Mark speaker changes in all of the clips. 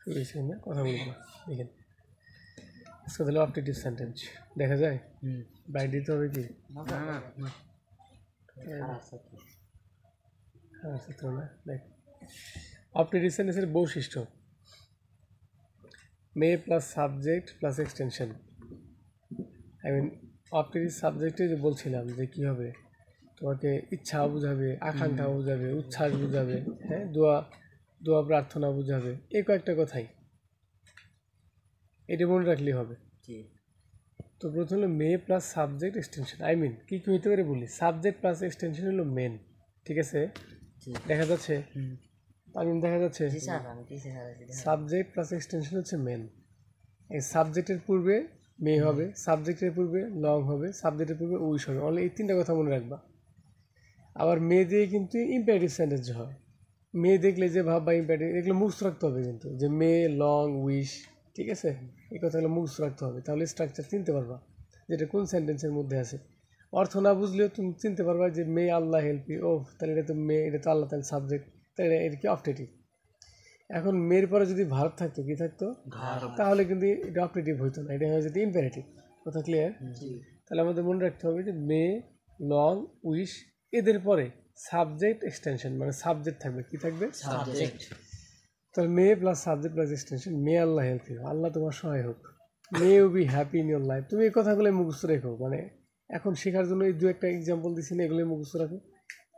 Speaker 1: শুনেছেন না, কথা বলবো না। দেখেন আজকে তাহলে অপটেটিভ সেন্টেন্স দেখা যায়। বাইট দিতে হবে কি? সূত্র না। দেখ অপটেটিভ সেন্টেন্সের বৈশিষ্ট্য may plus subject plus extension. I mean optative সাবজেক্টে যে বলছিলাম যে কী হবে, তোমাকে ইচ্ছা বোঝাবে, আকাঙ্ক্ষা বোঝাবে, উচ্ছ্বাস বোঝাবে, হ্যাঁ, দোয়া দোয়া প্রার্থনা বোঝাবে, এই কয়েকটা কথাই, এটা মনে রাখলেই হবে। তো প্রথম হলো may plus subject extension. I mean কী কী হইতে পারে বলি, সাবজেক্ট প্লাস এক্সটেনশন হলো মেন, ঠিক আছে? দেখা যাচ্ছে তামিম, দেখা যাচ্ছে সাবজেক্ট প্লাস এক্সটেনশন হচ্ছে মেন। এই সাবজেক্টের পূর্বে মে হবে, সাবজেক্টের পূর্বে লং হবে, সাবজেক্টের পূর্বে উইশ হবে, অনলি এই তিনটা কথা মনে রাখবা। আবার মে দিয়ে কিন্তু ইম্পারেটিভ সেন্টেন্স হয়। মে দেখলে যে ভাব বা ইম্পারেটিভ, এগুলো মুখস্থ রাখতে হবে কিন্তু, যে মে লং উইশ, ঠিক আছে? এই কথাগুলো মুখস্থ রাখতে হবে, তাহলে স্ট্রাকচার চিনতে পারবা যেটা কোন সেন্টেন্সের মধ্যে আছে। অর্থ না বুঝলেও তুমি চিনতে পারবা যে মে আল্লাহ হেল্প ইউ, ও তাহলে এটা তো মে, এটা তো আল্লাহ, তাহলে সাবজেক্ট, তাহলে এটা কি অপটেটিভ। এখন মের পরে যদি ভার্ব থাকতো, কি থাকতো, তাহলে কিন্তু এটা অপটেটিভ হইতো না, এটা হয়ে যেত ইম্পারেটিভ। কথা ক্লিয়ার? তাহলে আমাদের মনে রাখতে হবে যে মে লং উইশ এদের পরে সাবজেক্ট এক্সটেনশন, মানে সাবজেক্ট থাকবে, কি থাকবে, সাবজেক্ট। তাহলে may plus subject plus extension, may Allah help you, Allah তোমার সহায় হোক, may you be happy in your life. তুমি এই কথাগুলো মুখস্থ রেখো, মানে এখন শেখার জন্য এই দু একটা এক্সাম্পল দিচ্ছি না, এগুলোই মুখস্থ রাখো,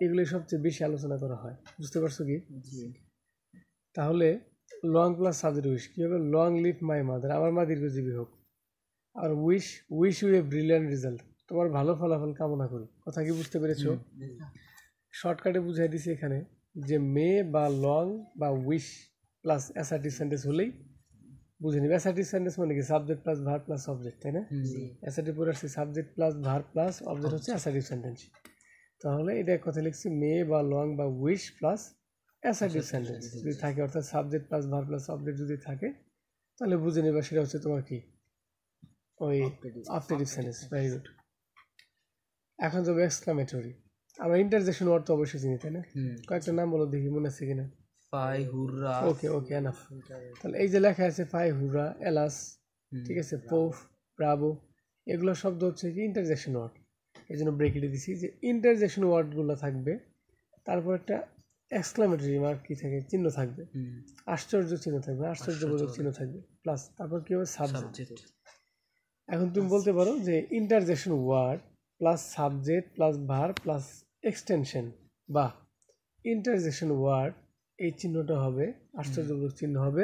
Speaker 1: এগুলোই সবচেয়ে বেশি আলোচনা করা হয়। বুঝতে পারছো কি? তাহলে লং প্লাস সাবজেক্ট উইশ কী হবে, লং লিভ মাই মাদার, আমার মা দীর্ঘজীবী হোক। আর wish wish you a brilliant result, তোমার ভালো ফলাফল কামনা করি। কথা কি বুঝতে পেরেছো? শর্টকাটে বুঝাই দিছি এখানে যে মে বা লং বা উইশ প্লাস অ্যাসার্টিভ সেন্টেন্স হলেই বুঝে নিবে। অ্যাসার্টিভ সেন্টেন্স মানে কি, subject plus verb plus object, তাই না? অ্যাসার্টিভ পরে আসছে subject plus verb plus object হচ্ছে অ্যাসার্টিভ সেন্টেন্স। তাহলে এটা এক কথা লিখছি মে বা লং বা উইশ প্লাস অ্যাসার্টিভ সেন্টেন্স যদি থাকে, অর্থাৎ subject plus verb plus object যদি থাকে, তাহলে বুঝে নেবা সেটা হচ্ছে তোমার কি, ওই অপটেটিভ সেন্টেন্স। Very good. এখন যাবে এক্সক্লামেটরি। আমরা ইন্টারজেকশন ওয়ার্ড তো অবশ্যই চিনি, তাই না? কয়েকটা নাম বলো দেখি, মনে আছে কিনা।
Speaker 2: ফাই হুররা,
Speaker 1: ওকে ওকে এনাফ। তাহলে এই যে লেখা আছে ফাই হুররা, এলাস, ঠিক আছে, পোফ, ব্রাভো, এগুলো শব্দ হচ্ছে কি ইন্টারজেকশন ওয়ার্ড। এই জন্য ব্রেকেটে দিছি যে ইন্টারজেকশন ওয়ার্ডগুলো থাকবে, তারপর একটা এক্সক্লামেটরি মার্ক কি থাকে, চিহ্ন থাকবে, আশ্চর্য চিহ্ন থাকবে, আশ্চর্যবোধক চিহ্ন থাকবে, প্লাস তারপর কি হবে, সাবজেক্ট। এখন তুমি বলতে পারো যে interjection word plus subject plus verb plus extension, বা ইন্টারজেকশন ওয়ার্ড এই চিহ্নটা হবে আশ্চর্যবোধক চিহ্ন হবে,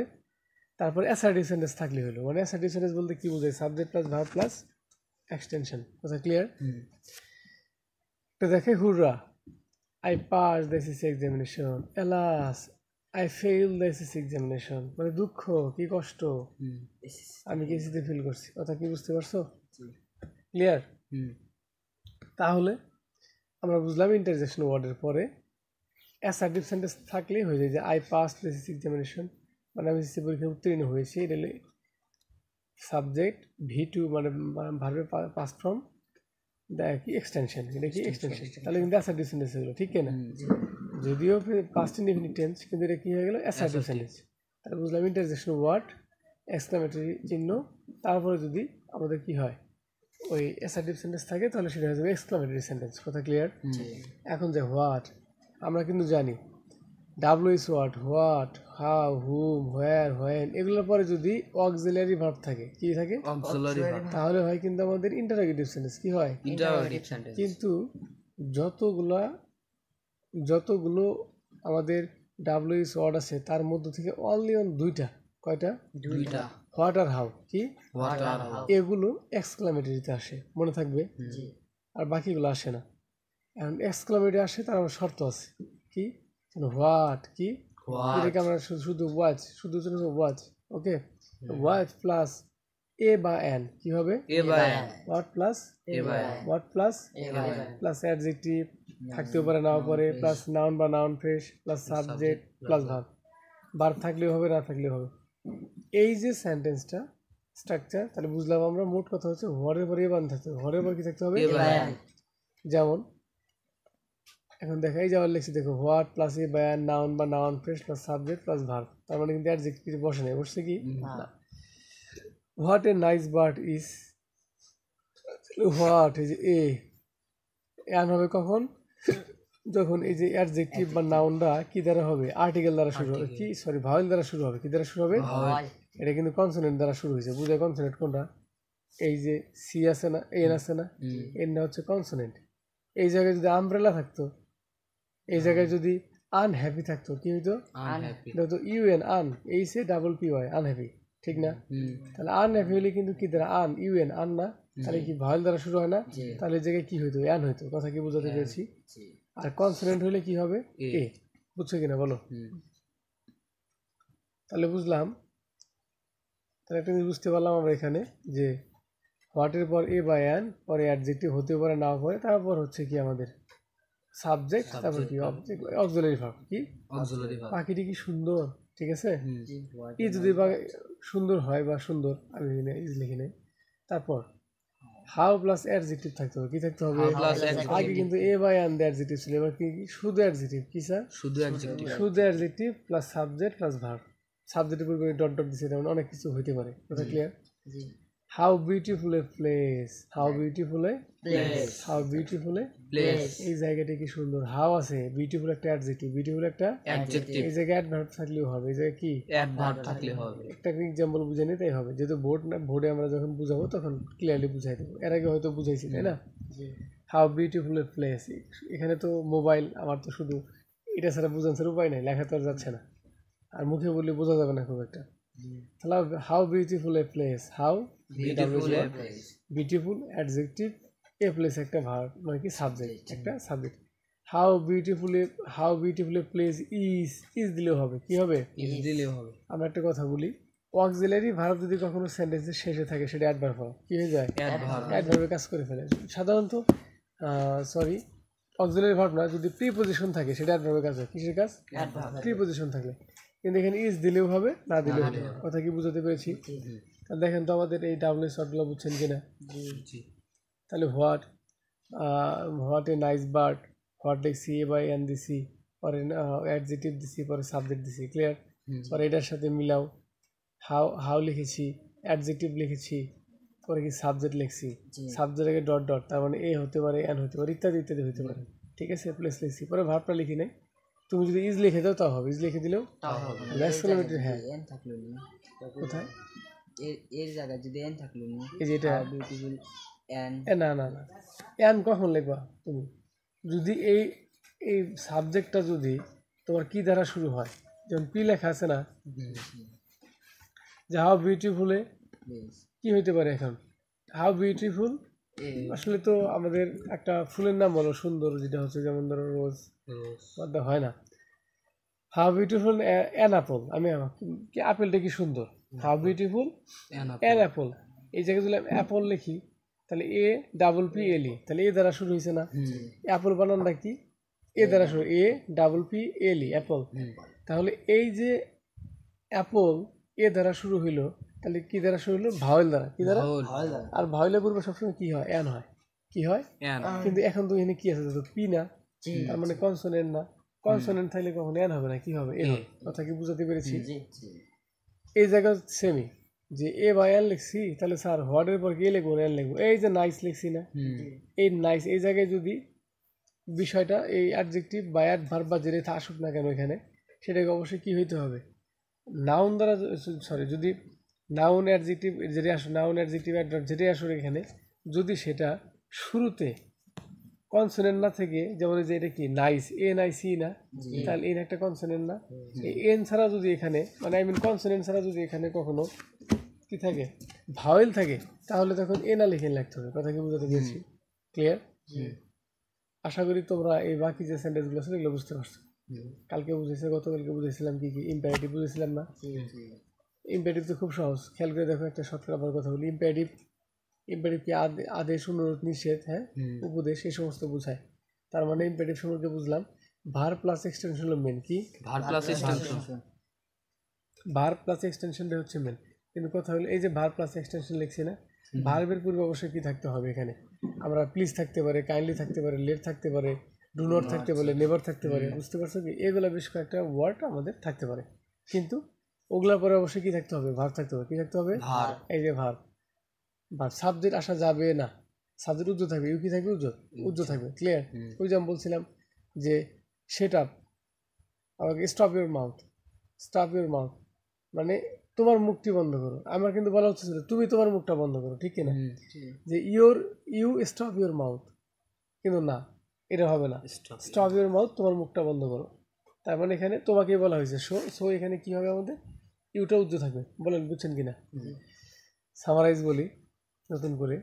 Speaker 1: তারপর অ্যাসার্টিভ সেন্টেন্স থাকলে হলো। মানে অ্যাসার্টিভ সেন্টেন্স বলতে কি বোঝায়, subject plus verb plus extension. কথা ক্লিয়ার? তো দেখে হুররা, I passed the SSC examination. Alas, I failed the SSC examination. মানে দুঃখ, কি কষ্ট, আমি কি এসিতে ফিল করছি। কথা কি বুঝতে পারছো? ক্লিয়ার? তাহলে আমরা বুঝলাম ইন্টারজেকশন ওয়ার্ডের পরে অ্যাসার্টিভ সেন্টেন্স থাকলেই হয়ে যায় যে I pass the SSC examination, মানে আমি এসএসসি পরীক্ষায় উত্তীর্ণ হয়েছি, এটা সাবজেক্ট V2, মানে ভার্বের পাস্ট ফর্ম, কি এক্সটেনশন, এটা কি এক্সটেনশন, তাহলে কিন্তু অ্যাসার্টিভ সেন্টেন্স হলো, ঠিক না? যদিও পাস্ট ইনডেফিনিট টেন্স, কিন্তু এটা কি হয়ে গেল, অ্যাসার্টিভ সেন্টেন্স। তাহলে বুঝলাম ইন্টারজেকশন ওয়ার্ড, এক্সক্লামেটরি চিহ্ন, তারপরে যদি আমাদের কি হয়, ওই অ্যাসার্টিভ সেন্টেন্স থাকে, তাহলে সেটা হয়ে যাবে এক্সক্লামেটরি সেন্টেন্স। কথা ক্লিয়ার? এখন যে হোয়াট, আমরা কিন্তু জানি WH word, what, how, whom, where, when, এগুলোর পরে যদি অক্সিলারি ভার্ব থাকে, কি থাকে, তাহলে হয় কিন্তু আমাদের ইন্টারোগেটিভ সেন্টেন্স। কি হয়,
Speaker 2: ইন্টারোগেটিভ সেন্টেন্স।
Speaker 1: কিন্তু যতগুলো আমাদের WH ওয়ার্ড আছে তার মধ্যে থেকে অনলি দুইটা, কয়টা, দুইটা, হোয়াট আর হাউ, কি,
Speaker 2: হোয়াট আর হাউ,
Speaker 1: এগুলো এক্সক্লামেটরিতে আসে, মনে থাকবে, আর বাকিগুলো আসে না। এখন এক্সক্লামেটরি আসে, তার আমার শর্ত আছে, কি, হোয়াট, কি, এটাকে আমরা শুধু ওয়াচ, শুধু ওয়াচ, ওকে, ওয়াচ প্লাস এ বা এন, কি হবে,
Speaker 2: এ বা এন,
Speaker 1: হোয়াট প্লাস
Speaker 2: এ বা N,
Speaker 1: what plus plus adjective থাকতেও পারে, নাও পারে, প্লাস নাউন বা noun fresh plus subject plus verb, verb থাকলেও হবে, না থাকলেও হবে। এই যে সেন্টেন্সটা স্ট্রাকচার, তাহলে বুঝলাম আমরা মোট কথা হচ্ছে হোয়ারের পরে এ বান থাকতে হবে, হোয়ারের পর কি থাকতে হবে, যেমন এখন দেখো এই যে আবার লিখছি, দেখো what plus a by an noun বা noun phrase plus subject plus verb, তার মানে কিন্তু অ্যাডজেক্টিভ কিছু বসে নেই, বসছে কি না। What a nice bird is, what এই যে এ অ্যান হবে কখন, যখন এই যে অ্যাডজেক্টিভ বা নাউনটা কি দ্বারা হবে, আর্টিকেল দ্বারা শুরু হবে, কি সরি ভাওয়েল দ্বারা শুরু হবে, কি দ্বারা শুরু হবে, এটা কিন্তু কনসোনেন্ট দ্বারা শুরু হয়েছে। বুঝায় কনসোনেন্ট কোনটা, এই যে সি আছে না, এন আছে না, এন না হচ্ছে কনসোনেন্ট। এই জায়গায় যদি আমব্রেলা থাকতো, এই জায়গায় যদি আনহ্যাপি থাকতো, কি হইতো, এটা হতো UN un, H A double P Y, unhappy, ঠিক না। তাহলে আনহ্যাপি হলে কিন্তু কি দ্বারা, আন ইউএন আন না, তাহলে কি ভাওয়েল দ্বারা শুরু হয় না, তাহলে এই জায়গায় কি হইতো, অ্যান হইতো। কথা কি বোঝাতে পেরেছি। আর কনসোনেন্ট হলে কি হবে, এ। বুঝছো কিনা বলো। তাহলে বুঝলাম, তাহলে একটা জিনিস বুঝতে পারলাম আমরা এখানে যে হোয়াটের পর এ বা অ্যান, পরে অ্যাডজেক্টিভ হতে পারে নাও পারে, তারপর হচ্ছে কি আমাদের সাবজেক্ট, তারপর কি অবজেক্ট, অক্সিলারি ভার্ব, কি পাখিটি কি সুন্দর, ঠিক আছে। ই যদি বা সুন্দর হয় বা সুন্দর, আমি ইজ লিখি নাই। তারপর হাউ প্লাস অ্যাডজেক্টিভ থাকতে হবে, কি থাকতে হবে, আগে কিন্তু এ বাই অ্যান দ্য অ্যাডজেক্টিভ ছিল, এবার কি শুধু অ্যাডজেক্টিভ, কি স্যার
Speaker 2: শুধু অ্যাডজেক্টিভ,
Speaker 1: শুধু adjective plus subject plus verb. সাবজেক্টের পূর্বে ডট ডট দিছে, তেমন অনেক কিছু হইতে পারে। কথা clear. How beautiful a place, how beautiful a place, how beautiful a place, এই জায়গাটা কি সুন্দর। হাউ আছে, বিউটিফুল একটা অ্যাডজেক্টিভ, বিউটিফুল একটা
Speaker 2: অ্যাডজেক্টিভ,
Speaker 1: এই জায়গায় অ্যাডভার্ব থাকলেও হবে, এই জায়গায় কি
Speaker 2: অ্যাডভার্ব থাকলে হবে।
Speaker 1: একটা এক্সাম্পল বুঝে নিই তাই হবে, যেহেতু বোর্ড না, বোর্ডে আমরা যখন বুঝাবো তখন ক্লিয়ারলি বুঝাই দেবো। এর আগে হয়তো বুঝাইছি, তাই না। হাউ বিউটিফুল এ প্লেস, এখানে তো মোবাইল, আমার তো শুধু এটা ছাড়া বোঝানোর উপায় নাই, লেখা তো আর যাচ্ছে না, আর মুখে বললে বোঝা যাবে না খুব একটা। তাহলে how beautiful a place, how beautiful adjective, a place একটা ভার্ব, মানে কি সাবজেক্ট, একটা subject. How beautiful a place is, is দিলেও হবে, কি হবে,
Speaker 2: ইজ দিলেও হবে।
Speaker 1: আমরা একটা কথা বলি, অক্সিলারি ভার্ব যদি কখনো সেন্টেন্সের শেষে থাকে সেটা অ্যাডভার্ব হয়, কি হয়ে যায়, অ্যাডভার্বে কাজ করে ফেলে। সাধারণত সরি, অক্সিলারি ভার্ব না, যদি প্রিপোজিশন থাকে সেটা অ্যাডভার্বে কাজ হয়, কিসের কাজ, প্রিপোজিশন থাকলে। কিন্তু এখানে ইজ দিলেও হবে, না দিলেও হবে। কথা কি বুঝাতে পেরেছি। তাহলে দেখেন তো আমাদের এই ডাব্লিউ শর্টগুলো বুঝছেন কিনা। তাহলে what a nice bird, what লিখছি এ বাই এন দিছি, পরে অ্যাডজেক্টিভ দিছি, পরে সাবজেক্ট দিছি, ক্লিয়ার। পরে এটার সাথে মিলাও, হাউ লিখেছি, অ্যাডজেক্টিভ লিখেছি, পরে কি সাবজেক্ট লিখছি, সাবজেক্টে ডট ডট, তার মানে এ হতে পারে, এন হতে পারে, ইত্যাদি ইত্যাদি হতে পারে, ঠিক আছে। প্লেস লিখছি, পরে ভার্বটা লিখি নাই। তুমি যদি ইজ লিখে দাও তাও হবে, ইজ লিখে দিলেও হ্যাঁ। কোথায়
Speaker 2: এর জায়গায় যদি এন থাকলো না,
Speaker 1: এই যে এটা
Speaker 2: বিউটিফুল এন,
Speaker 1: না না না, এন কখন লিখবা তুমি, যদি এই এই সাবজেক্টটা যদি তোমার কি দ্বারা শুরু হয়, যেমন পি লেখা আছে না, যে হাউ বিউটিফুল এ কি হইতে পারে এখন, হাউ বিউটিফুল আসলে তো আমাদের একটা ফুলের নাম বলো সুন্দর, যেটা হচ্ছে যেমন ধরো রোজ, হয় না। হাউ বিউটিফুল অ্যান অ্যাপল, আমি কি আপেলটা কি সুন্দর, হাউ বিউটিফুল অ্যান অ্যাপল। এই জায়গায় যদি অ্যাপল লিখি তাহলে এ ডাবল পি এল ই, তাহলে এ দ্বারা শুরু হয়েছে না, অ্যাপল বানানটা কি, এ দ্বারা শুরু, এ ডাবল পি এল ই, অ্যাপল। তাহলে এই যে অ্যাপল এ দ্বারা শুরু হইলো, তাহলে কি দ্বারা শুরু হলো, ভাওয়েল দ্বারা, কি দ্বারা, আর ভাওয়েলের পূর্বে সবসময় কি হয়, অ্যান হয়, কি হয়, কিন্তু এখন তো এখানে কি আছে, পি না, তার মানে কনসোনেন্ট না, কনসোনেন্ট থাকলে কখন অ্যান হবে না, কি হবে, এ হবে। কথা কি বুঝাতে পেরেছি। এই জায়গা সেমি, যে এ বা এন লিখছি, তাহলে স্যার হোয়াটের পর কি লিখবো, এন লিখবো। এই যে নাইস লিখছি না, এই নাইস, এই জায়গায় যদি বিষয়টা এই অ্যাডজেক্টিভ বা অ্যাডভার্ব বা যেটা আসুক না কেন এখানে, সেটাকে অবশ্যই কি হইতে হবে, নাউন দ্বারা, সরি, যদি নাউন অ্যাডজেক্টিভ যেটাই আসুক, নাউন অ্যাডজেক্টিভ অ্যাডভার্ব যেটাই আসুক এখানে, যদি সেটা শুরুতে কনসোনেন্ট না থেকে, যেমন যে এটা কি নাইস, এ নাই সি না, তাহলে এন একটা কনসোনেন্ট না, এই এন ছাড়া যদি এখানে, মানে আই মিন কনসোনেন্ট ছাড়া যদি এখানে কখনো কি থাকে, ভাওয়েল থাকে, তাহলে তখন এ না লিখে লিখতে হবে। কথা কি বুঝাতে পেরেছি, ক্লিয়ার। আশা করি তোমরা এই বাকি যে সেন্টেন্সগুলো আছে এগুলো বুঝতে পারছো। কালকে বুঝেছি, গতকালকে বুঝেছিলাম কি কি, ইম্পারেটিভ বুঝেছিলাম না। ইম্পারেটিভ তো খুব সহজ, খেয়াল করে দেখো, একটা শর্টকাট আবার কথা বলি। ইম্পারেটিভ কি আদেশ, অনুরোধ, নিষেধ, হ্যাঁ, উপদেশ, এই সমস্ত বোঝায়। তার মানে ইম্পারেটিভ সম্পর্কে বুঝলাম, ভার্ব প্লাস এক্সটেনশন হলো মেন, কি
Speaker 2: verb plus extension,
Speaker 1: verb plus এক্সটেনশনটা হচ্ছে মেন। কিন্তু কথা হলো এই যে ভার্ব প্লাস এক্সটেনশন লিখছি না, ভার্বের পূর্বে অবশ্যই কি থাকতে হবে এখানে, আমরা প্লিজ থাকতে পারে, কাইন্ডলি থাকতে পারে, লেট থাকতে পারে, ডু নট থাকতে পারে, নেভার থাকতে পারে, বুঝতে পারছো কি? এগুলো বেশ কয়েকটা ওয়ার্ড আমাদের থাকতে পারে, কিন্তু ওগুলোর পরে অবশ্যই কি থাকতে হবে? ভার্ব থাকতে হবে। কি থাকতে হবে? এই যে ভার্ব। ভার্ব সাবজেক্ট আসা যাবে না, সাবজেক্ট উজ্জ্ব থাকবে। ইউ কি থাকবে? উজ্জ্ব থাকবে। ক্লিয়ার? ওই যে আমি বলছিলাম যে সেট আপ, আমাকে stop your mouth, stop your mouth মানে তোমার মুখটি বন্ধ করো। আমার কিন্তু বলা উচিত ছিল তুমি তোমার মুখটা বন্ধ করো, ঠিক কিনা? যে ইউ স্টপ ইউর মাউথ, কিন্তু না, এটা হবে না। স্টপ ইউর মাউথ, তোমার মুখটা বন্ধ করো। তার মানে এখানে তোমাকেই বলা হয়েছে। সো এখানে কি হবে? আমাদের ইউটা উজ্জ্ব থাকবে। বলেন বুঝছেন কিনা? সামারাইজ বলি নতুন করে।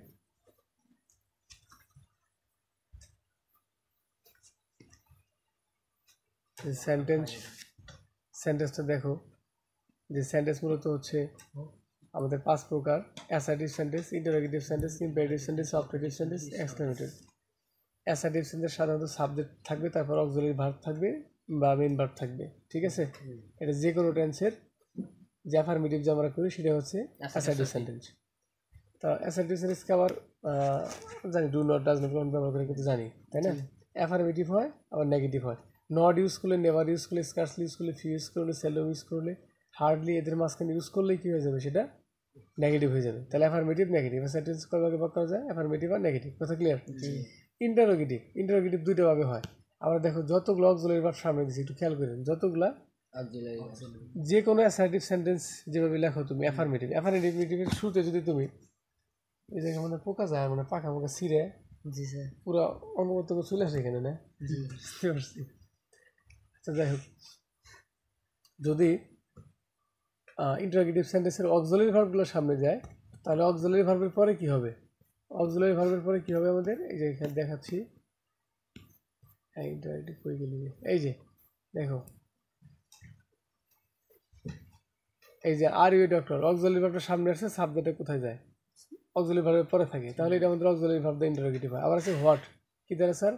Speaker 1: সেন্টেন্সটা দেখো, যে সেন্টেন্স মূলত হচ্ছে আমাদের 5 প্রকার: assertive sentence, interrogative sentence, imperative sentence, objective sentence, exclamatory. Assertive sentence সাধারণত সাবজেক্ট থাকবে, তারপর অক্সিলারি ভার্ব থাকবে বা মেইন ভার্ব থাকবে, ঠিক আছে? এটা যে কোনো টেন্সের যে অ্যাফার্মেটিভ যে আমরা করি সেটা হচ্ছে অ্যাসার্টিভ সেন্টেন্স। তো অ্যাসার্টিভ সেন্টেন্সকে আবার জানি ডু নট, ডাজ নট ব্যবহার করে কিন্তু জানি, তাই না? অ্যাফার্মেটিভ হয় আবার নেগেটিভ হয়। নট ইউজ করলে, নেভার ইউজ করলে, স্কার্সলি ইউজ করলে, ফিউ ইউজ করলে, সেলম ইউজ করলে, হার্ডলি, এদের মাঝখানে ইউজ করলেই কী হয়ে যাবে? সেটা নেগেটিভ হয়ে যাবে। তাহলে অ্যাফার্মেটিভ, নেগেটিভ। সেন্টেন্স কয়ভাবে ভাগ করা যায়? অ্যাফার্মেটিভ আর নেগেটিভ। কথা ক্লিয়ার? ইন্টারোগেটিভ দুইটা ভাবে হয়। আবার দেখো যতগুলো অক্সিলারি ভার্ব সামনে দিচ্ছি একটু খেয়াল করেন, যতগুলা যে কোনো অ্যাসার্টিভ সেন্টেন্স যেভাবে লেখো তুমি অ্যাফার্মেটিভের শুরুতে যদি তুমি এই জায়গায় মানে পোকা যায়, মানে পাখা পোকা ছিঁড়ে পুরো অঙ্গবদ্ধ চলে আসে এখানে, না? বুঝতে পারছি। আচ্ছা যাই হোক, যদি ইন্টারোগেটিভ সেন্টেন্সের অক্সিলারি ভার্বগুলো সামনে যায়, তাহলে অক্সিলারি ভার্বের পরে কি হবে? অক্সিলারি ভার্বের পরে কি হবে আমাদের? এই যে এখানে দেখাচ্ছি, ইন্টারোগেটিভ হয়ে গেল। এই যে দেখো, এই যে আর ইউ ডক্টর, অক্সিলারি ভার্বটা সামনে আসছে, সাবজেক্টে কোথায় যায়? অক্সিলারি ভার্বের পরে থাকে, তাহলে এটা আমাদের অক্সিলারি ভার্ব দ্য ইন্টারোগেটিভ হয়। আবার আছে হোয়াট, কি দ্বারা স্যার?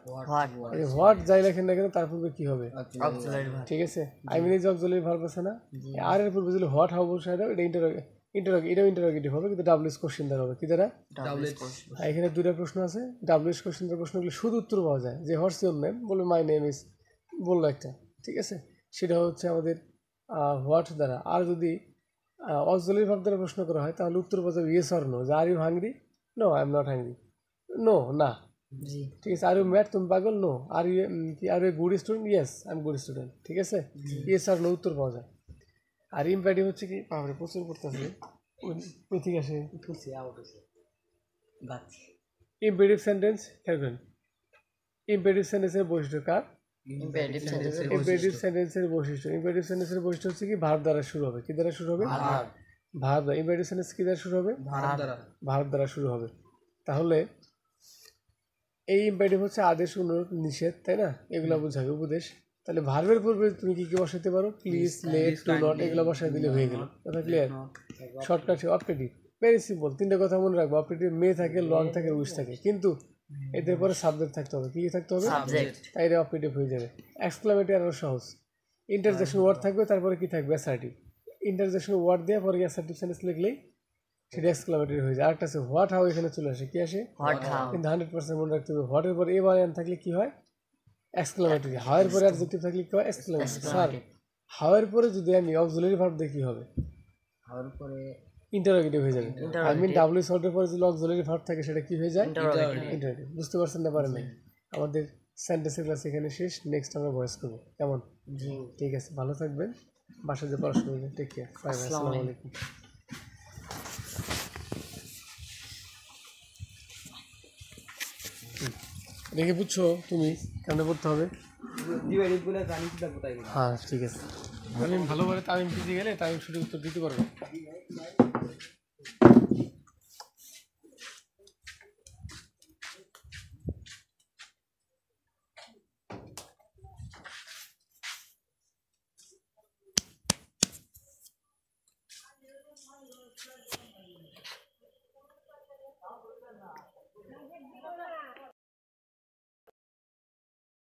Speaker 1: হোয়াট যাই লেখেন না কেন তার পূর্বে কি হবে? ঠিক আছে, আই মিন এই যে অক্সিলারি ভার্ব আছে না, আর এর পূর্বে যদি হোয়াট হাউ বসে দাও, এটা এটাও ইন্টারোগেটিভ হবে, কিন্তু ডাব্লিউএস কোশ্চেন দ্বারা হবে। কি দ্বারা? এখানে দুইটা প্রশ্ন আছে, ডাব্লিউএস কোশ্চেন দ্বারা প্রশ্নগুলো শুধু উত্তর পাওয়া যায়। যে হোয়াটস ইউর নেম বলবে মাই নেম ইজ, বললো একটা, ঠিক আছে, সেটা হচ্ছে আমাদের হোয়াট দ্বারা। আর যদি অক্সিলারি ভার্ব দ্বারা প্রশ্ন করা হয় তাহলে উত্তর পাওয়া যাবে ইয়েস অর নো। যে are you hungry? No, I am not hungry. No, না, ঠিক আছে। Are you mad? তুমি পাগল? No. Are you good student? Yes, I am good student, ঠিক আছে। ইয়েস আর নো উত্তর পাওয়া যায়। আর ইম্পারেটিভ হচ্ছে কি, বাপরে প্রচুর পড়তেছে, ওই থেকে আসে ইম্পারেটিভ সেন্টেন্স। খেয়াল করেন, ইম্পারেটিভ সেন্টেন্সের বৈশিষ্ট্য কার? ইম্পারেটিভ সেন্টেন্সের বৈশিষ্ট্য। ইম্পারেটিভ সেন্টেন্সের বৈশিষ্ট্য হচ্ছে কি, ভার্ব দ্বারা শুরু হবে। কি দ্বারা শুরু হবে? ভার্ব দ্বারা। ইম্পারেটিভ সেন্টেন্স কি দ্বারা শুরু হবে? ভার্ব দ্বারা শুরু হবে। তাহলে এই ইম্পারেটিভ হচ্ছে আদেশ, অনুরোধ, নিষেধ, তাই না? এগুলো বোঝাবে, উপদেশ। তাহলে ভার্বের পূর্বে তুমি কি কি বসাতে পারো? প্লিজ, লেট, টু নট, এগুলো বসাই দিলে হয়ে গেল। কথা clear? Shortcut optative, very simple. তিনটে কথা মনে রাখবো, অপটেটিভ মে থাকে, লং থাকে, উইশ থাকে, কিন্তু এদের পরে সাবজেক্ট থাকতে হবে। কি থাকতে হবে? তাই এটা অপটেটিভ হয়ে যাবে। এক্সক্লামেটরি আরও সহজ, ইন্টারজেকশন ওয়ার্ড থাকবে, তারপরে কি থাকবে? অ্যাসার্টিভ। ইন্টারজেকশন ওয়ার্ড দিয়ে পরে অ্যাসার্টিভ সেন্টেন্স লিখলেই সেটা এক্সক্লামেটরি হয়ে যায়। আরেকটা আছে হোয়াট হাউ, এখানে চলে আসে, কি আসে? কিন্তু 100% মনে রাখতে হবে, হোয়াটের পরে এ বা এন থাকলে কি হয়? এক্সক্লামেটরি। হাউয়ের পরে অ্যাডজেক্টিভ থাকলে কি হয়? এক্সক্লামেটরি। স্যার হাউয়ের পরে যদি আমি অক্সিলারি ভার্ব দিই কি হবে?
Speaker 2: হাউয়ের পরে
Speaker 1: ইন্টারোগেটিভ হয়ে যাবে। আই মিন ডাব্লিউ শর্টের পরে যদি অক্সিলারি ভার্ব থাকে সেটা কি হয়ে যায়? ইন্টারোগেটিভ। বুঝতে পারছেন না? পারেন নাই? আমাদের সেন্টেন্সের ক্লাস এখানে শেষ, নেক্সট আমরা ভয়েস করবো, কেমন? ঠিক আছে, ভালো থাকবেন, বাসায় যে পড়াশোনা করবেন, টেক কেয়ার, বাই বাই, আসসালামু আলাইকুম। দেখে বুঝছো তুমি কেমন পড়তে হবে? হ্যাঁ ঠিক আছে, আমি ভালোভাবে তামিম পিছিয়ে গেলে তামিম সঠিক উত্তর দিতে পারবে।